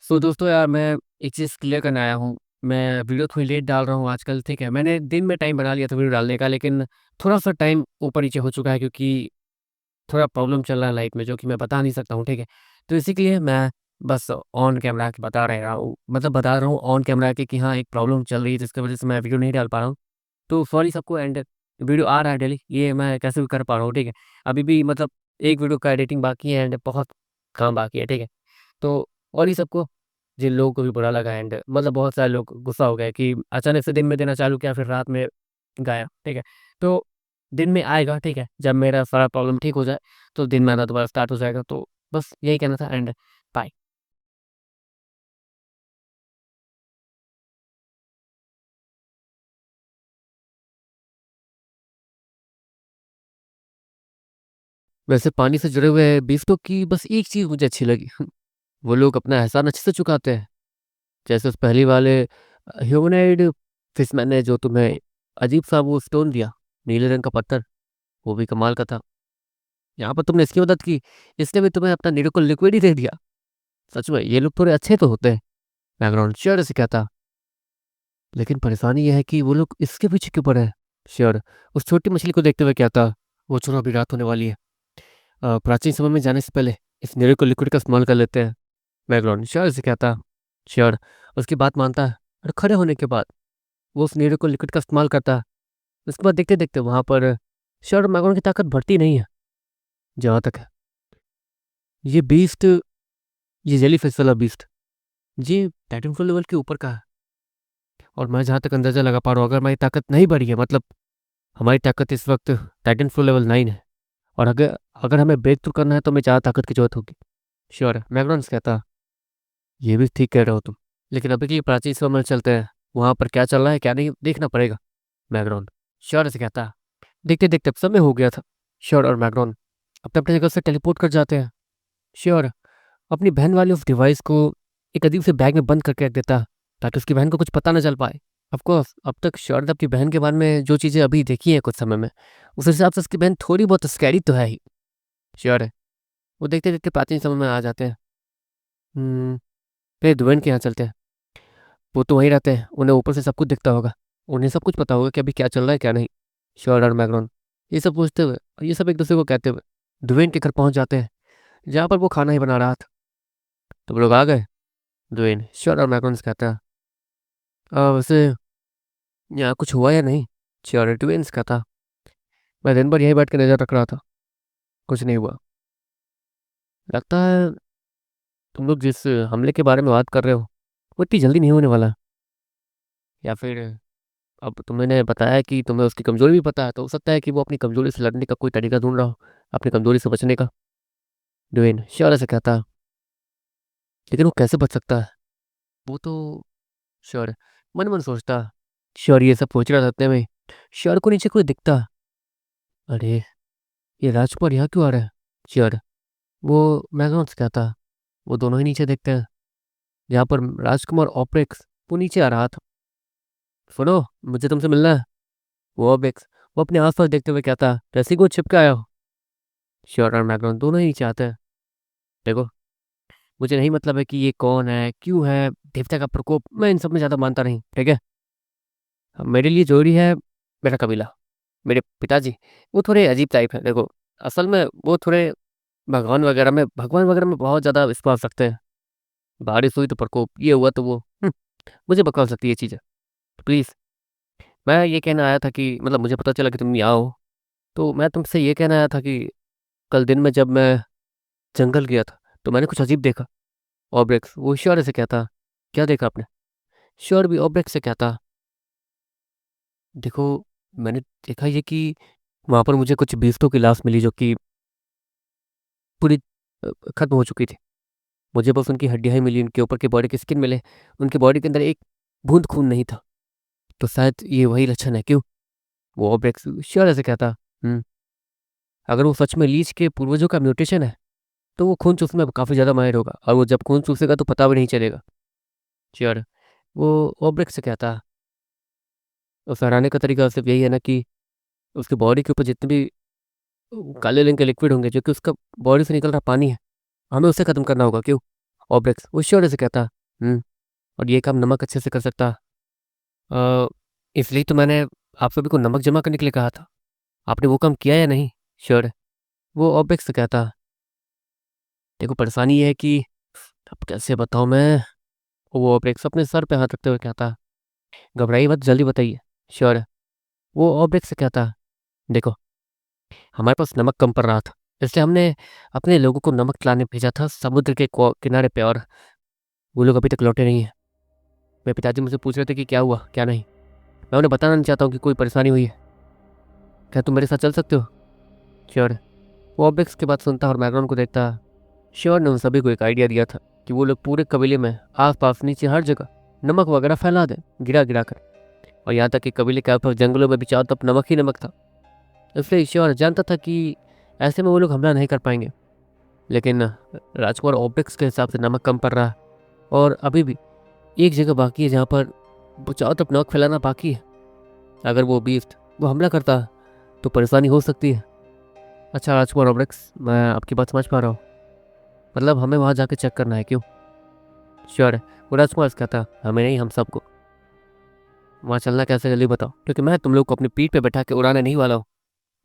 दोस्तों यार मैं एक चीज़ क्लियर करने आया हूँ। मैं वीडियो थोड़ी लेट डाल रहा हूँ आजकल, ठीक है? मैंने दिन में टाइम बना लिया था वीडियो डालने का, लेकिन थोड़ा-सा टाइम ऊपर-नीचे हो चुका है क्योंकि थोड़ा प्रॉब्लम चल रहा है लाइफ़ में जो कि मैं बता नहीं सकता हूँ, ठीक है? तो इसी के लिए मैं बस ऑन कैमरा बता रहा हूँ, मतलब बता रहा हूँ ऑन कैमरा कि हाँ, एक प्रॉब्लम चल रही है जिसकी वज़ह से मैं वीडियो नहीं डाल पा रहा हूँ। तो सॉरी सबको एंड वीडियो आ रहा है डेली, ये मैं कैसे भी कर पा रहा हूँ, ठीक है? अभी भी मतलब एक वीडियो का एडिटिंग बाकी है एंड बहुत काम बाकी है, ठीक है? तो और ये सबको जिन लोगों को भी बुरा लगा एंड मतलब बहुत सारे लोग गुस्सा हो गए कि अचानक से दिन में देना चालू किया फिर रात में गाया, ठीक है? तो दिन में आएगा, ठीक है? जब मेरा सारा प्रॉब्लम ठीक हो जाए, तो दिन में आना दोबारा स्टार्ट हो जाएगा। तो बस यही कहना था एंड बाय। वैसे पानी से जुड़े हुए बीफ़्टो की बस एक चीज़ मुझे अच्छी लगी वो लोग अपना एहसान अच्छे से चुकाते हैं। जैसे उस पहली वाले ह्यूमनॉइड फिशमैन ने जो तुम्हें अजीब-सा वो स्टोन दिया, नीले रंग का पत्थर, वो भी कमाल का था। यहाँ पर तुमने इसकी मदद की, इसने भी तुम्हें अपना निरोकुल लिक्विड ही दे दिया। सच में ये लोग थोड़े अच्छे तो होते हैं, बैकग्राउंड श्योर से कहता। लेकिन परेशानी ये है कि वो लोग इसके पीछे क्यों पड़े हैं? श्योर उस छोटी मछली को देखते हुए कहता, वो चलो अभी रात होने वाली है। प्राचीन समय में जाने से पहले इस निरोकुल लिक्विड का इस्तेमाल कर लेते हैं। बैकग्राउंड श्योर से कहता। श्योर उसकी बात मानता है और खड़े होने के बाद वो उस निरोकुल लिक्विड का इस्तेमाल करता है। उसके बाद देखते-देखते वहाँ पर श्योर मैगन की ताकत बढ़ती नहीं है। जहाँ तक है ये बीस्ट, ये जेलीफिश वाला बीस्ट, ये टाइटनफुल लेवल के ऊपर का है। और मैं जहाँ तक अंदाज़ा लगा पा रहा हूँ, अगर हमारी ताकत नहीं बढ़ी है, मतलब हमारी ताकत इस वक्त टाइटनफुल लेवल 9 है। और अगर अगर हमें ब्रेक थ्रू करना है तो हमें ज़्यादा ताकत की जरूरत होगी। श्योर है मैगनॉन्स कहता। ये भी ठीक कह रहे हो तुम, लेकिन अभी के लिए प्राचीन समय में चलते हैं। वहाँ पर क्या चल रहा है क्या नहीं देखना पड़ेगा। मैगनॉन श्योर से कहता। देखते देखते अब समय हो गया था। श्योर और मैगनॉन अपने अपने जगह से टेलीपोर्ट कर जाते हैं। श्योर अपनी बहन वाली उस डिवाइस को एक अजीब से बैग में बंद करके रख देता, ताकि उसकी बहन को कुछ पता न चल पाए। ऑफ कोर्स अब तक श्योर ने अपनी बहन के बारे में जो चीज़ें अभी देखी हैं कुछ समय में, उस हिसाब से उसकी बहन थोड़ी बहुत स्कैरी तो है ही। श्योर है वो देखते देखते प्राचीन समय में आ जाते हैं। फिर दुबेन के यहाँ चलते हैं। वो तो वहीं रहते हैं, उन्हें ऊपर से सब कुछ दिखता होगा। उन्हें सब कुछ पता होगा कि अभी क्या चल रहा है क्या नहीं। श्योर और मैग्रॉन ये सब पूछते हुए और ये सब एक दूसरे को कहते हुए दुवेन के घर पहुंच जाते हैं, जहाँ पर वो खाना ही बना रहा था। तो वो लोग आ गए। दुवेन श्योर और मैग्रॉन से कहता है, वैसे यहाँ कुछ हुआ या नहीं?" श्योर दुवेन से कहता, "मैं दिन भर यहीं बैठ के नजर रख रहा था, कुछ नहीं हुआ। लगता है तुम लोग जिस हमले के बारे में बात कर रहे हो वो इतनी जल्दी नहीं होने वाला। या फिर अब तुमने बताया कि तुम्हें उसकी कमज़ोरी भी पता है, तो हो सकता है कि वो अपनी कमज़ोरी से लड़ने का कोई तरीका ढूँढ रहा हो, अपनी कमज़ोरी से बचने का।" ड्वेन श्योर से कहता, "लेकिन वो कैसे बच सकता है?" वो तो श्योर मन-मन सोचता। श्योर ये सब सोच रहा था इतने में श्योर को नीचे कोई दिखता। "अरे! ये राजकुमार यहाँ क्यों आ रहा है?" श्योर वो मैगनॉन से कहता। वो दोनों ही नीचे देखते हैं, जहाँ पर राजकुमार ऑब्रेक्स वो नीचे आ रहा था। "सुनो, मुझे तुमसे मिलना है।" वो ऑब्रेक्स वो अपने आस-पास देखते हुए कहता, "रस्सी को छिप के आया हो?" श्योर और मैगनॉन दोनों ही नीचे आते हैं। "देखो, मुझे नहीं मतलब है कि ये कौन है, क्यों है, देवता का प्रकोप, मैं इन सब में ज़्यादा मानता नहीं, ठीक है? मेरे लिए ज़रूरी है मेरा कबीला, मेरे पिताजी, वो थोड़े अजीब टाइप हैं। देखो, असल में वो थोड़े भगवान वगैरह में बहुत ज़्यादा विश्वास रखते हैं। बारिश हुई तो प्रकोप, ये हुआ तो वो, मुझे बकवास लगती है ये चीज़ें। प्लीज़, मैं ये कहना आया था कि मतलब मुझे पता चला कि तुम यहाँ हो, तो मैं तुमसे ये कहना आया था कि कल दिन में जब मैं जंगल गया था, तो मैंने कुछ अजीब देखा।" ऑब्रेक्स वो इशारे से कहता, "क्या देखा आपने?" श्योर भी ऑब्जेक्ट से कहता, "देखो, मैंने देखा ये कि वहाँ पर मुझे कुछ बीस्तों की लाश मिली जो कि पूरी खत्म हो चुकी थी। मुझे बस उनकी हड्डियाँ ही मिली, उनके ऊपर के बॉडी के स्किन मिले, उनकी बॉडी के अंदर एक बूँद खून नहीं था। तो शायद ये वही लक्षण है, क्यों?" वो ऑब्जेक्ट श्योर से कहता, "हुँ, अगर वो सच में लीच के पूर्वजों का म्यूटेशन है, तो वो खून चूसने में काफ़ी ज़्यादा माहिर होगा और वो जब खून चूसेगा तो पता भी नहीं चलेगा।" श्योर वो ऑब्जेक्ट से कहता, "उसे हराने का तरीका सिर्फ़ यही है ना कि उसकी बॉडी के ऊपर जितने भी काले रंग के लिक्विड होंगे जो कि उसका बॉडी से निकल रहा पानी है, हमें उसे ख़त्म करना होगा, क्यों?" ऑब्रेक्स वो श्योर से कहता, और ये काम नमक अच्छे से कर सकता। अ, इसलिए तो मैंने आप सभी को नमक जमा करने के लिए कहा था। आपने वो काम किया या नहीं? श्योर वो ऑब्जेक्ट से कहता, देखो परेशानी ये है कि अब कैसे बताऊँ मैं? वो ऑब्जेक्ट अपने सर पे हाथ रखते हुए कहता, घबराइए मत, जल्दी बताइए। श्योर वो ऑब्जेक्ट से कहता, देखो हमारे पास नमक कम पड़ रहा था, इसलिए हमने अपने लोगों को नमक लाने भेजा था समुद्र के किनारे पे, और वो लोग अभी तक लौटे नहीं हैं। मेरे पिताजी मुझसे पूछ रहे थे कि क्या हुआ क्या नहीं। मैं उन्हें बताना नहीं चाहता हूँ कि कोई परेशानी हुई है। क्या तुम मेरे साथ चल सकते हो? श्योर वो ऑब्जेक्ट्स की बात सुनता और मैग्रॉन को देखता। श्योर ने उन सभी को एक आइडिया दिया था कि वो लोग पूरे कबीले में आस पास नीचे हर जगह नमक वगैरह फैला दें, गिरा गिरा कर। और यहाँ तक कि कबीले के आसपास जंगलों में भी चारों तरफ नमक ही नमक था। इसलिए श्योर जानता था कि ऐसे में वो लोग हमला नहीं कर पाएंगे। लेकिन राजकुमार ऑब्जेक्ट्स के हिसाब से नमक कम पड़ रहा है, और अभी भी एक जगह बाकी है जहाँ पर वो चारों तरफ नमक फैलाना बाकी है। अगर वो बीस्ट वो हमला करता तो परेशानी हो सकती है। अच्छा राजकुमार ऑब्जेक्ट्स, मैं आपकी बात समझ पा रहा हूँ। मतलब हमें वहाँ जाके चेक करना है, क्यों? श्योर है वो राजकुमार कहता, हमें नहीं हम सबको। वहाँ चलना कैसे जल्दी बताओ, क्योंकि मैं तुम लोग को अपनी पीठ पे बैठा के उड़ाने नहीं वाला हूँ।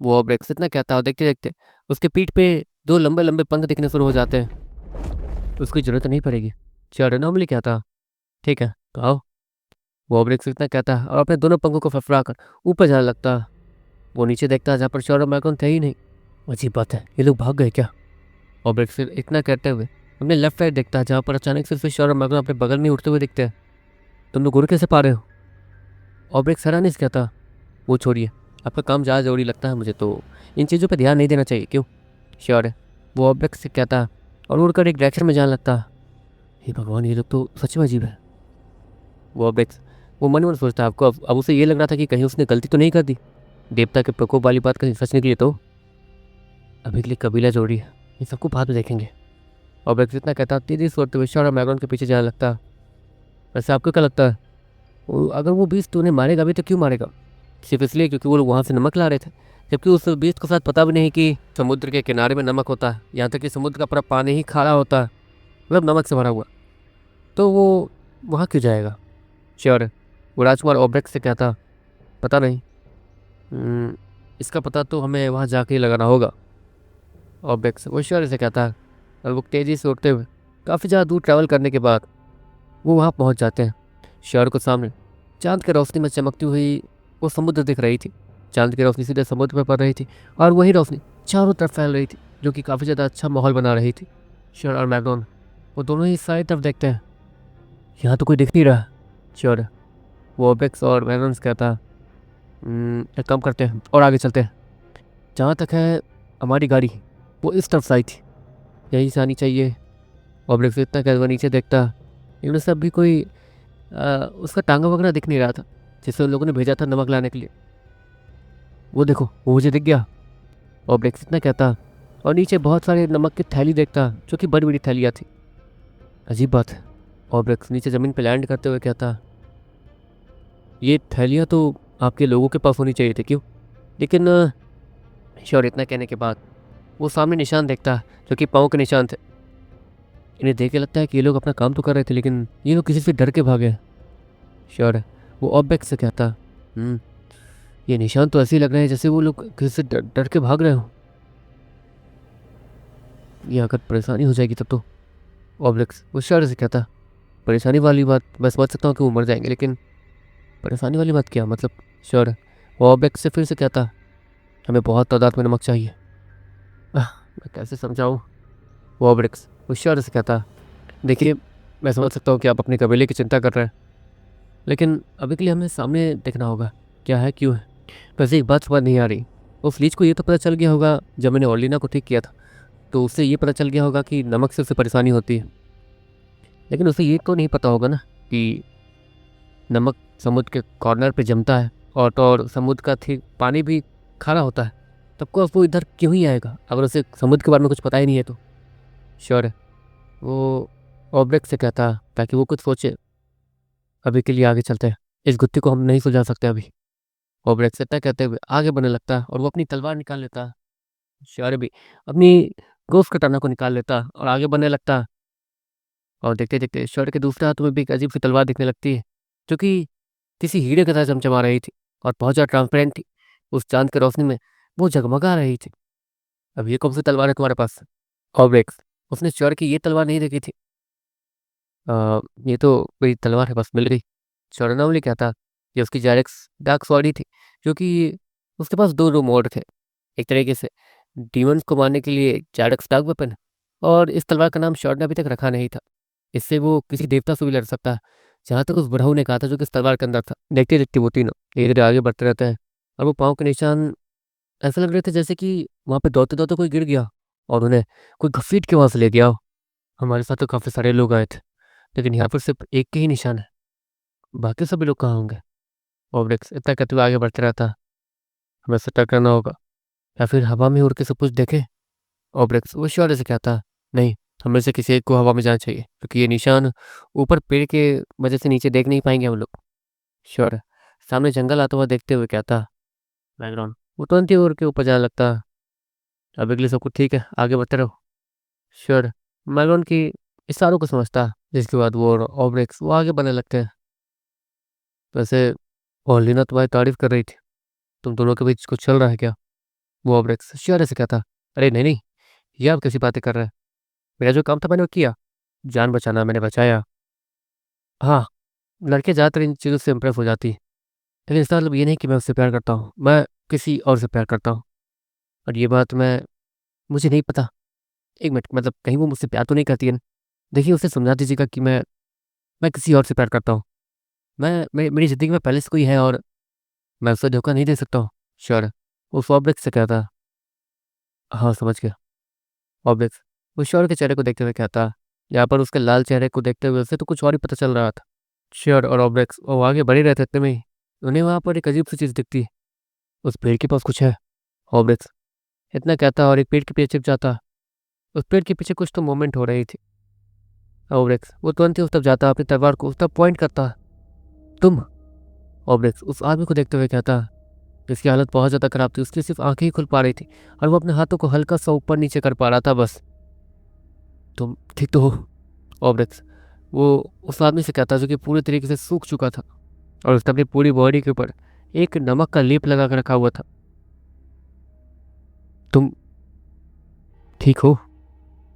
वो ऑब्जेक्ट्स इतना कहता है, और देखते देखते उसके पीठ पे दो लंबे लंबे पंख दिखने शुरू हो जाते हैं। उसकी जरूरत नहीं पड़ेगी। श्योर नॉर्मली कहता, ठीक है तो आओ। वो ऑब्जेक्ट्स इतना कहता है और अपने दोनों पंखों को फफड़ा कर ऊपर जाने लगता। वो नीचे देखता है जहाँ पर श्योर और मैकॉन थे ही नहीं। अजीब बात है, ये लोग भाग गए क्या? ऑब्जेक्ट फिर इतना कहते हुए अपने लेफ्ट साइड देखता है जहाँ पर अचानक से फिश और मैग्रो अपने बगल में उठते हुए दिखते हैं। तुम लोग उड़ कैसे पा रहे हो? ऑब्जेक्ट हैरानी से कहता, वो छोड़िए, आपका काम ज़्यादा जरूरी लगता है मुझे, तो इन चीज़ों पर ध्यान नहीं देना चाहिए, क्यों? श्योर है वो ऑब्जेक्ट से कहता और उड़कर एक डायरेक्शन में जाने लगता। हे भगवान, ये लोग तो सच में अजीब है। वो ऑब्जेक्ट वो मन ही मन सोचता है, आपको अब उसे ये लग रहा था कि कहीं उसने गलती तो नहीं कर दी। देवता के प्रकोप वाली बात कहीं सच निकली तो? अभी के लिए कबीला जोड़ी है, इन सबको बाद में देखेंगे। ऑब्जेक्ट इतना कहता, तेजी से उड़ते हुए श्योर और मैग्रॉन के पीछे जाने लगता। वैसे आपको क्या लगता है, अगर वो बीस्ट उन्हें मारेगा भी तो क्यों मारेगा? सिर्फ इसलिए क्योंकि वो लोग वहाँ से नमक ला रहे थे, जबकि उस बीस्ट को साथ पता भी नहीं कि समुद्र के किनारे में नमक होता है, यहाँ तक कि समुद्र का पूरा पानी ही खारा होता है, मतलब नमक से भरा हुआ। तो वो वहाँ क्यों जाएगा? श्योर है वो राजकुमार ऑब्जेक्ट से कहता, पता नहीं, इसका पता तो हमें वहाँ जाके ही लगाना होगा। ऑब्जेक्ट वो श्योर से कहता है, और वो तेज़ी से उड़ते हुए काफ़ी ज़्यादा दूर ट्रैवल करने के बाद वो वहाँ पहुँच जाते हैं। शहर को सामने चांद की रोशनी में चमकती हुई वो समुद्र दिख रही थी। चांद की रोशनी सीधे समुद्र पर पड़ रही थी, और वही रोशनी चारों तरफ फैल रही थी, जो कि काफ़ी ज़्यादा अच्छा माहौल बना रही थी। श्योर और मैग्नोन वो दोनों ही सारी तरफ देखते हैं, यहाँ तो कोई दिख नहीं रहा। श्योर वो ऑब्जेक्ट्स और मैग्नोन कहता, एक काम करते हैं और आगे चलते हैं। जहाँ तक है हमारी गाड़ी वो इस तरफ से आई थी, यहीं से आनी चाहिए। ऑब्जेक्ट्स इतना कहता, नीचे देखता, इनमें से अभी कोई उसका टांगा वगैरह दिख नहीं रहा था जिसे उन लोगों ने भेजा था नमक लाने के लिए। वो देखो वो मुझे दिख गया। ऑब्जेक्ट इतना कहता, और नीचे बहुत सारे नमक की थैली देखता, जो कि बड़ी बड़ी थैलियाँ थी। अजीब बात है, ऑब्जेक्ट नीचे ज़मीन पर लैंड करते हुए कहता, ये थैलियाँ तो आपके लोगों के पास होनी चाहिए थी, क्यों? लेकिन श्योर इतना कहने के बाद वो सामने निशान देखता, जो कि पाँव के निशान थे। इन्हें देख के लगता है कि ये लोग अपना काम तो कर रहे थे, लेकिन ये लोग किसी से डर के भागे। श्योर है वो ऑब्जेक्ट से कहता, ये निशान तो ऐसे ही लग रहे हैं जैसे वो लोग किसी से डर डर के भाग रहे हो। ये अगर परेशानी हो जाएगी तब तो। ऑब्जेक्ट वो श्योर से कहता, परेशानी वाली बात मैं समझ सकता हूँ कि वो मर जाएंगे, लेकिन परेशानी वाली बात क्या मतलब? श्योर है वो ऑब्जेक्ट से फिर से कहता, हमें बहुत तादाद में नमक चाहिए। मैं कैसे समझाऊँ? वो ऑब्जेक्ट वो श्योर से कहता, देखिए मैं समझ सकता हूँ कि आप अपने कबीले की चिंता कर रहे हैं, लेकिन अभी के लिए हमें सामने देखना होगा क्या है क्यों है। वैसे एक बात समझ नहीं आ रही, उस लीच को ये तो पता चल गया होगा जब मैंने ओर्लिना को ठीक किया था, तो उससे ये पता चल गया होगा कि नमक से उसे परेशानी होती है। लेकिन उसे ये तो नहीं पता होगा ना कि नमक समुद्र के कॉर्नर पे जमता है, और समुद्र का ठीक पानी भी खारा होता है। तब को वो इधर क्यों ही आएगा अगर उसे समुद्र के बारे में कुछ पता ही नहीं है तो? श्योर है वो ऑब्जेक्ट से कहता ताकि वो कुछ सोचे। अभी के लिए आगे चलते हैं, इस गुत्थी को हम नहीं सुलझा सकते अभी। ऑब्जेक्ट से तय कहते हुए आगे बढ़ने लगता और वो अपनी तलवार निकाल लेता। श्योर भी अपनी गोफ कटाना को निकाल लेता और आगे बढ़ने लगता। और देखते देखते शर्ट के दूसरे हाथ में भी एक अजीब सी तलवार दिखने लगती है, जो कि किसी हीरे की तरह चमचमा रही थी और बहुत ज़्यादा ट्रांसपेरेंट थी। उस चांद की रोशनी में वो जगमगा रही थी। अब ये कौन सी तलवार है तुम्हारे पास? ऑब्रेक्स, उसने शर्ट की ये तलवार नहीं देखी थी। ये तो मेरी तलवार है, बस मिल गई। शॉर्ट क्या था, ये उसकी जायरेक्स डार्क स्वॉर्ड थी, जो कि उसके पास दो मोड थे। एक तरीके से डीमंस को मारने के लिए जायरेक्स डार्क वेपन, और इस तलवार का नाम शॉर्ट ने अभी तक रखा नहीं था। इससे वो किसी देवता से भी लड़ सकता है, जहाँ तक उस बुढ़ऊ ने कहा था, जो कि इस तलवार के अंदर था। देखते देखते वो तीनों धीरे धीरे आगे बढ़ते रहते हैं, और वो पाँव के निशान ऐसा लग रहे थे जैसे कि वहाँ पे दौड़ते दौड़ते कोई गिर गया और उन्हें कोई घसीट के वहाँ से ले गया हो। हमारे साथ तो काफ़ी सारे लोग आए थे, लेकिन यहाँ पर सिर्फ एक के ही निशान है। बाकी सभी लोग कहाँ होंगे? ऑब्जेक्ट्स इतना कहते हुए आगे बढ़ते रहता। हमें सटक करना होगा या फिर हवा में उड़ के सब कुछ देखे। ऑब्जेक्ट्स वो श्योर से कहता, नहीं, हमें से किसी एक को हवा में जाना चाहिए, क्योंकि ये निशान ऊपर पेड़ के वजह से नीचे देख नहीं पाएंगे हम लोग। श्योर है। सामने जंगल आता हुआ देखते हुए कहता बैकग्राउंड। वो तुरंत ही उड़ के ऊपर जाने लगता। अब अगले सब कुछ ठीक है, आगे बढ़ते रहो। श्योर। बैकग्राउंड की इशारों को समझता, जिसके बाद वो और ऑब्जेक्ट्स वो आगे बढ़ने लगते हैं। वैसे ओलिना तुम्हारी तारीफ कर रही थी, तुम दोनों के बीच कुछ चल रहा है क्या? वो ऑब्रेक्स श्योर से कहता, अरे नहीं नहीं, ये आप कैसी बातें कर रहे हैं? मेरा जो काम था मैंने वो किया, जान बचाना मैंने बचाया। हाँ, लड़के ज़्यादातर इन चीज़ों से इम्प्रेस हो जाती है, लेकिन इसका मतलब ये नहीं कि मैं उससे प्यार करता हूँ, मैं किसी और से प्यार करता हूँ। और ये बात मैं मुझे नहीं पता। एक मिनट, मतलब कहीं वो मुझसे प्यार तो नहीं करती है ना? देखिए, उसे समझा दीजिएगा कि मैं किसी और से प्यार करता हूँ। मेरी ज़िंदगी में पहले से कोई है, और मैं उसे धोखा नहीं दे सकता हूँ। श्योर। उस ऑब्जेक्ट से कहता, हाँ समझ गया। ऑब्जेक्ट वो श्योर के चेहरे को देखते हुए कहता, यहाँ पर उसके लाल चेहरे को देखते हुए उसे तो कुछ और ही पता चल रहा था। श्योर और ऑब्जेक्ट्स वो आगे बढ़े रहते इतने में ही उन्हें वहाँ पर एक अजीब सी चीज़ दिखती है। उस पेड़ के पास कुछ है। ऑब्जेक्ट्स इतना कहता और एक पेड़ के पीछे छिप जाता। उस पेड़ के पीछे कुछ तो मूवमेंट हो रही थी। ऑब्जेक्ट्स वो तुरंत ही उस तरफ जाता, अपनी तलवार को उस तरफ पॉइंट करता। तुम? ऑब्जेक्ट्स उस आदमी को देखते हुए कहता, जिसकी हालत बहुत ज़्यादा खराब थी, उसकी सिर्फ आंखें ही खुल पा रही थी और वो अपने हाथों को हल्का सा ऊपर नीचे कर पा रहा था बस। तुम ठीक तो हो? ऑब्जेक्ट्स वो उस आदमी से कहता, जो कि पूरी तरीके से सूख चुका था और उसने अपनी पूरी बॉडी के ऊपर एक नमक का लेप लगा कर रखा हुआ था। तुम ठीक हो?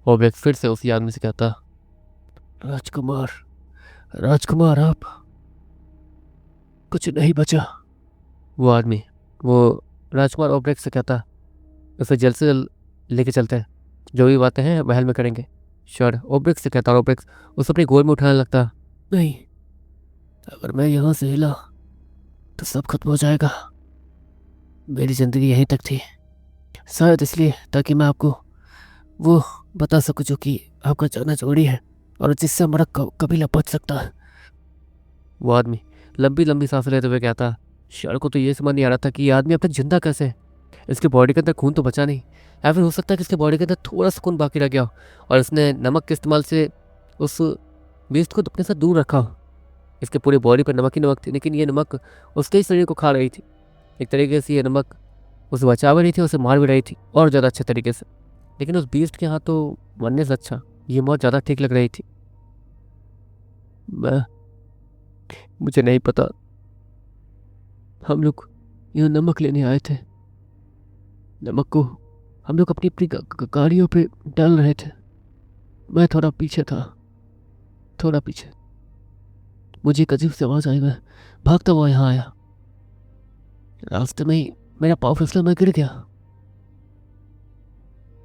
ऑब्जेक्ट फिर से उसी आदमी से कहता, राजकुमार, राजकुमार आप, कुछ नहीं बचा। वो आदमी वो राजकुमार ऑब्जेक्ट से कहता, उसे जल्द से जल्द लेके चलते हैं, जो भी बातें हैं महल में करेंगे। श्योर। ऑब्जेक्ट से कहता, ऑब्जेक्ट उसे अपनी गोद में उठाने लगता। नहीं, अगर मैं यहाँ से हिला तो सब खत्म हो जाएगा। मेरी जिंदगी यहीं तक थी, शायद इसलिए ताकि मैं आपको वो बता सकूं जो कि आपका जाना जरूरी है और जिससे हमारा कभी न बच सकता है। वो आदमी लंबी लंबी सांस लेते हुए कहता, शर को तो ये समझ नहीं आ रहा था कि ये आदमी अब तक जिंदा कैसे है। इसके बॉडी के अंदर खून तो बचा नहीं, या फिर हो सकता है कि इसके बॉडी के अंदर थोड़ा सा खून बाकी रह गया हो और इसने नमक के इस्तेमाल से उस बेस्ट को अपने साथ दूर रखा हो। इसके पूरी बॉडी पर नमक ही नमक थी, लेकिन ये नमक उसके ही शरीर को खा रही थी। एक तरीके से ये नमक उसे बचा भी रही थी, उसे मार भी रही थी और ज़्यादा अच्छे तरीके से। लेकिन उस बीस्ट के हाथ तो मरने से अच्छा ये मौत ज़्यादा ठीक लग रही थी। मैं मुझे नहीं पता, हम लोग यहाँ नमक लेने आए थे। नमक को हम लोग अपनी अपनी गाड़ियों पे डाल रहे थे। मैं थोड़ा पीछे था, थोड़ा पीछे। मुझे एक अजीब सी आवाज़ आई, मैं भागता हुआ यहाँ आया। रास्ते में ही मेरा पाँव फिसला, मैं गिर गया।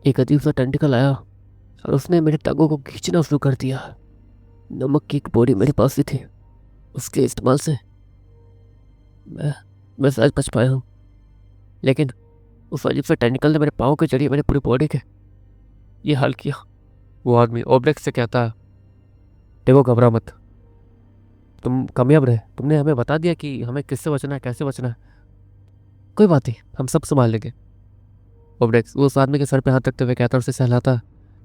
एक अजीब सा टेंटिकल आया और उसने मेरे टांगों को खींचना शुरू कर दिया। नमक की एक बोरी मेरे पास ही थी, उसके इस्तेमाल से मैं मैं शायद बच पाया हूँ। लेकिन उस अजीब से टेंटिकल ने मेरे पाँव के जरिए मेरे पूरी बॉडी के ये हाल किया। वो आदमी ऑब्जेक्ट से कहता है, देखो घबरा मत, तुम कामयाब रहे, तुमने हमें बता दिया कि हमें किससे बचना है, कैसे बचना है। कोई बात नहीं, हम सब संभाल लेंगे। ऑब्जेक्ट वो उस आदमी के सर पे हाथ रखते हुए कहता और उसे सहलाता,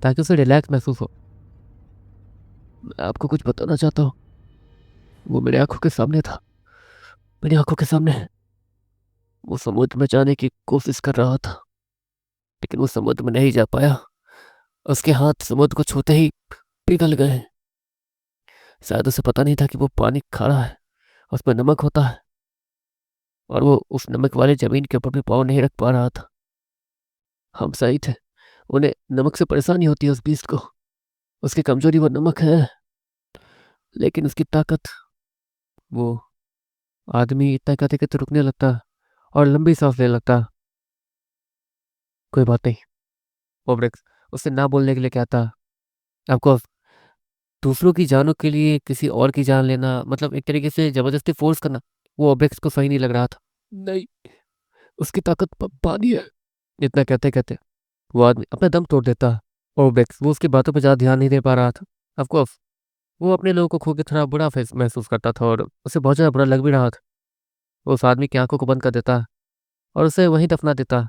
ताकि उसे रिलैक्स महसूस हो। मैं आपको कुछ बताना चाहता हूँ, वो मेरी आंखों के सामने था, मेरी आंखों के सामने। वो समुद्र में जाने की कोशिश कर रहा था, लेकिन वो समुद्र में नहीं जा पाया। उसके हाथ समुद्र को छूते ही पिघल गए। शायद उसे पता नहीं था कि वो पानी खारा है, उसमें नमक होता है, और वो उस नमक वाली जमीन के ऊपर भी पाँव नहीं रख पा रहा था। हम सही थे, उन्हें नमक से परेशानी होती है उस बीस्ट को, उसकी कमजोरी वो नमक है, लेकिन उसकी ताकत। वो आदमी इतना कहते कहते रुकने लगता और लंबी सांस लेने लगता। कोई बात नहीं, ओब्रेक्स उससे ना बोलने के लिए कहता। आपको दूसरों की जानों के लिए किसी और की जान लेना, मतलब एक तरीके से जबरदस्ती फोर्स करना, वो ओब्रेक्स को सही नहीं लग रहा था। नहीं, उसकी ताकत पानी है। इतना कहते कहते वो आदमी अपना दम तोड़ देता। ओब्रेक्स वो उसकी बातों पर ज्यादा ध्यान नहीं दे पा रहा था। ऑफकोर्स वो अपने लोगों को खो के थोड़ा बुरा महसूस करता था, और उसे बहुत ज्यादा बुरा लग भी रहा था। वो उस आदमी की आंखों को बंद कर देता और उसे वहीं दफना देता।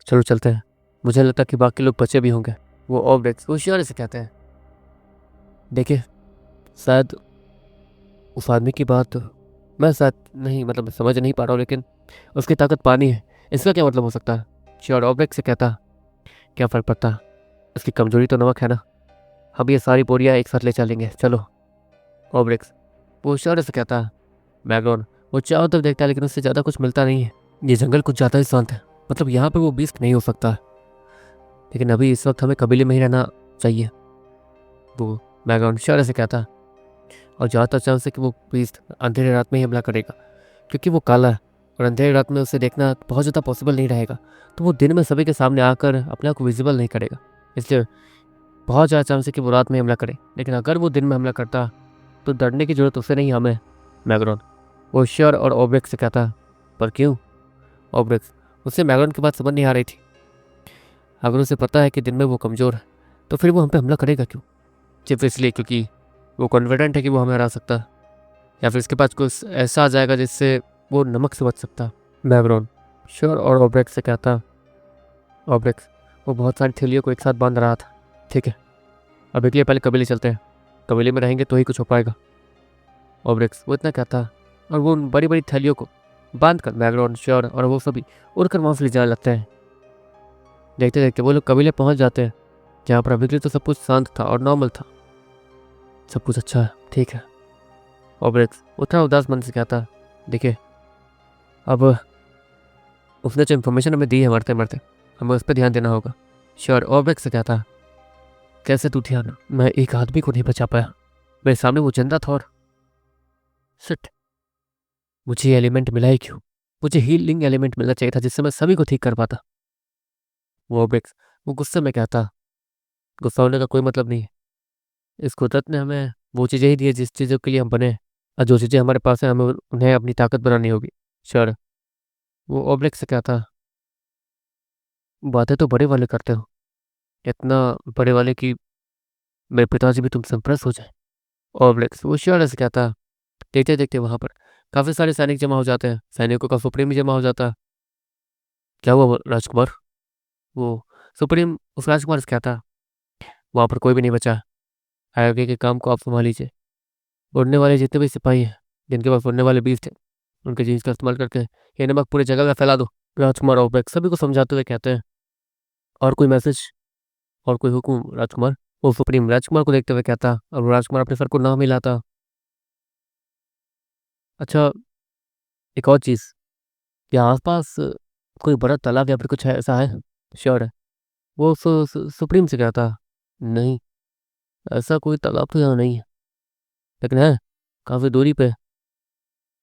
चलो चलते हैं, मुझे लगता कि बाकी लोग बचे भी होंगे। वो ओब्रेक्स वो इशारे से कहते हैं। देखिए, शायद उस आदमी की बात मैं शायद नहीं, मतलब समझ नहीं पा रहा हूँ, लेकिन उसकी ताकत पानी है, इसका क्या मतलब हो सकता है? श्योर, ऑब्जेक्ट से कहता। क्या फ़र्क पड़ता, उसकी कमजोरी तो नमक है ना। हम ये सारी बोरियां एक साथ ले चलेंगे, चलो। ऑब्जेक्ट वो इशारे से कहता। मैगलोन वो चारों तरफ देखता है, लेकिन उससे ज़्यादा कुछ मिलता नहीं है। ये जंगल कुछ ज़्यादा ही शांत है, मतलब यहाँ पर वो बीस्ट नहीं हो सकता, लेकिन अभी इस वक्त हमें कबीले में ही रहना चाहिए। वो मैगलोन इशारे से कहता। और ज़्यादातर चांस है कि वो बीस्ट अंधेरे रात में ही हमला करेगा, क्योंकि वो काला है और अंधेरी रात में उसे देखना बहुत ज़्यादा पॉसिबल नहीं रहेगा। तो वो दिन में सभी के सामने आकर अपने आप को विजिबल नहीं करेगा, इसलिए बहुत ज़्यादा चांस है कि वो रात में हमला करे। लेकिन अगर वो दिन में हमला करता तो डरने की जरूरत उसे नहीं, हमें। मैग्रॉन वो श्योर और ओब्रेक्स से कहता। पर क्यों? ओब्रेक्स उससे मैग्रॉन की बात समझ नहीं आ रही थी। अगर उसे पता है कि दिन में वो कमज़ोर है, तो फिर वो हम पे हमला करेगा क्यों? सिर्फ इसलिए क्योंकि वो कॉन्फिडेंट है कि वो हमें हरा सकता है, या फिर इसके पास कुछ ऐसा आ जाएगा जिससे वो नमक से बच सकता। मैग्रॉन श्योर और ऑब्रेक्स से कहता। ऑब्रेक्स वो बहुत सारी थैलियों को एक साथ बांध रहा था। ठीक है, अब एक लिए पहले कबीले चलते हैं, कबीले में रहेंगे तो ही कुछ हो पाएगा। ऑब्रेक्स वो इतना कहता, और वो उन बड़ी बड़ी थैलियों को बांध कर मैग्रॉन श्योर और वो सभी उड़कर वहाँ से ले जाने लगते हैं। देखते देखते वो लोग कबीले पहुँच जाते हैं, जहाँ पर अभी तो सब कुछ शांत था और नॉर्मल था। सब कुछ अच्छा है, ठीक है। ऑब्रेक्स उतना उदास मन से कहता। देखिए, अब उसने जो इन्फॉर्मेशन हमें दी है मरते मरते, हमें उस पर ध्यान देना होगा। श्योर, ऑब्रेक्स से कहता। कैसे तू ध्यान? मैं एक आदमी को नहीं बचा पाया, मेरे सामने वो जिंदा था, और शिट, मुझे ये एलिमेंट मिला ही क्यों? मुझे हीलिंग एलिमेंट मिलना चाहिए था, जिससे मैं सभी को ठीक कर पाता। वो ऑब्रेक्स वो गुस्से में कहता। गुस्सा होने का कोई मतलब नहीं है, इस कुदरत ने हमें वो चीज़ें ही दी है जिस चीज़ों के लिए हम बने, और जो चीज़ें हमारे पास है हमें उन्हें अपनी ताकत बनानी होगी। श्योर, वो ऑब्रेक्स से कहता। बातें तो बड़े वाले करते हो, इतना बड़े वाले कि मेरे पिताजी भी तुमसे इम्प्रेस हो जाए। ऑब्रेक्स वो श्योर से कहता। देखते देखते वहां पर काफी सारे सैनिक जमा हो जाते हैं, सैनिकों का सुप्रीम भी जमा हो जाता है। क्या हुआ राजकुमार? वो सुप्रीम उस राजकुमार से कहता। वहां पर कोई भी नहीं बचा, आगे के काम को आप संभाल लीजिए। उड़ने वाले जितने भी सिपाही हैं, जिनके पास उड़ने वाले बीज थे, उनके जीन्स का इस्तेमाल करके ये नमक पूरी जगह में फैला दो। राजकुमार ऑब्रेक्स सभी को समझाते हुए कहते हैं। और कोई मैसेज और कोई हुक्म राजकुमार? वो सुप्रीम राजकुमार को देखते हुए कहता, और वो राजकुमार अपने सर को ना मिलाता। अच्छा, एक और चीज़, क्या आसपास कोई बड़ा तालाब या फिर कुछ ऐसा है? श्योर है, वो सुप्रीम से कहता। नहीं, ऐसा कोई तालाब तो यहाँ नहीं है, लेकिन है काफ़ी दूरी पे।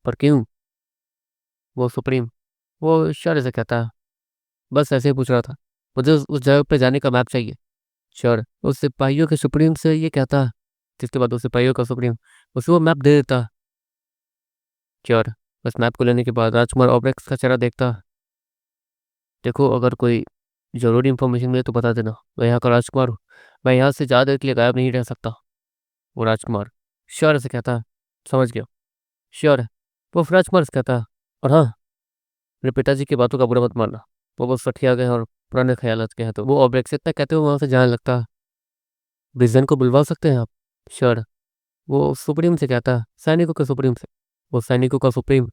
पर क्यों? वो सुप्रीम वो इशारे से कहता। बस ऐसे ही पूछ रहा था, मुझे उस जगह पे जाने का मैप चाहिए। श्योर, उस सिपाहियों के सुप्रीम से ये कहता, जिसके बाद उस सिपाहियों का सुप्रीम उसे वो मैप दे देता। श्योर, बस मैप को लेने के बाद राजकुमार ऑब्रेक्स का चेहरा देखता। देखो, अगर कोई ज़रूरी इन्फॉर्मेशन मिले तो बता देना, मैं यहाँ का राजकुमार हूँ, मैं यहाँ से ज़्यादा देर के लिए गायब नहीं रह सकता। वो राजकुमार श्योर से कहता। समझ गया, श्योर है। वो फिर राजकुमार से कहता। और हाँ, मेरे पिताजी की बातों का बुरा मत मानना, वो बहुत सठिया गए हैं और पुराने ख्यालात के हैं। तो वो ऑब्जेक्ट से इतना कहते हुए वहाँ से जाने लगता। ब्रिजन को बुलवा सकते हैं आप? श्योर, वो सुप्रीम से कहता, सैनिकों के सुप्रीम से। वो सैनिकों का सुप्रीम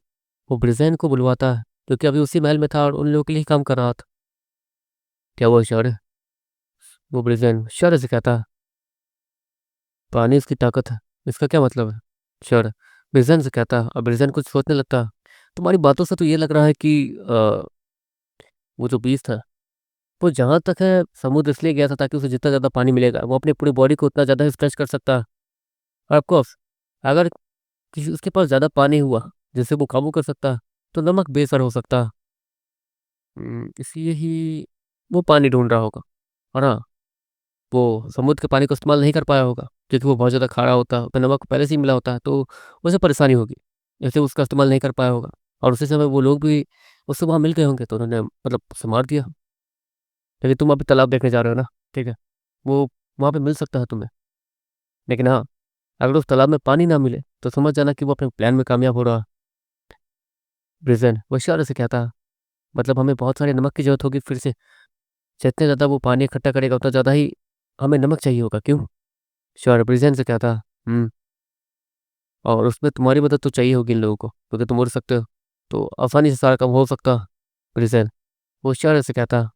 वो ब्रिजेन को बुलवाता है, क्योंकि अभी उसी महल में था और उन लोगों के लिए ही काम कर रहा था। क्या वो श्योर है? वो ब्रिजेन श्योर से कहता। पानी उसकी ताकत है, इसका क्या मतलब है? श्योर। ब्रिजन से कहता, अब ब्रिजन कुछ सोचने लगता। तुम्हारी बातों से तो ये लग रहा है कि वो जो बीस था, वो जहाँ तक है समुद्र इसलिए गया था ताकि उसे जितना ज़्यादा पानी मिलेगा वो अपनी पूरी बॉडी को उतना ज़्यादा स्ट्रेच कर सकता है। और ऑफकोर्स अगर किसी उसके पास ज़्यादा पानी हुआ जिससे वो काबू कर सकता, तो नमक बेअसर हो सकता। इसलिए ही वो पानी ढूंढ रहा होगा। और हाँ, वो समुद्र के पानी को इस्तेमाल नहीं कर पाया होगा क्योंकि वो बहुत ज़्यादा खारा होता है, उसमें नमक पहले से ही मिला होता है, तो उसे परेशानी होगी, इसलिए उसका इस्तेमाल नहीं कर पाया होगा। और उसी समय वो लोग भी उससे वहाँ मिल गए होंगे तो उन्होंने मतलब उसे मार दिया। लेकिन तुम अभी तालाब देखने जा रहे हो ना, ठीक है, वो वहाँ पे मिल सकता है तुम्हें। लेकिन हाँ, अगर उस तालाब में पानी ना मिले तो समझ जाना कि वो अपने प्लान में कामयाब हो रहा। ब्रिजन वो इशारे से कहता, मतलब हमें बहुत सारे नमक की जरूरत होगी फिर से। जितने ज़्यादा वो पानी इकट्ठा करेगा उतना ज़्यादा ही हमें नमक चाहिए होगा, क्यों? श्योर, ब्रिजन से कहता। हम्म। और उसमें तुम्हारी मदद तो चाहिए होगी इन लोगों को क्योंकि तुम उड़ सकते हो, तो आसानी से सारा काम हो सकता। ब्रिजन वो इशारे से कहता।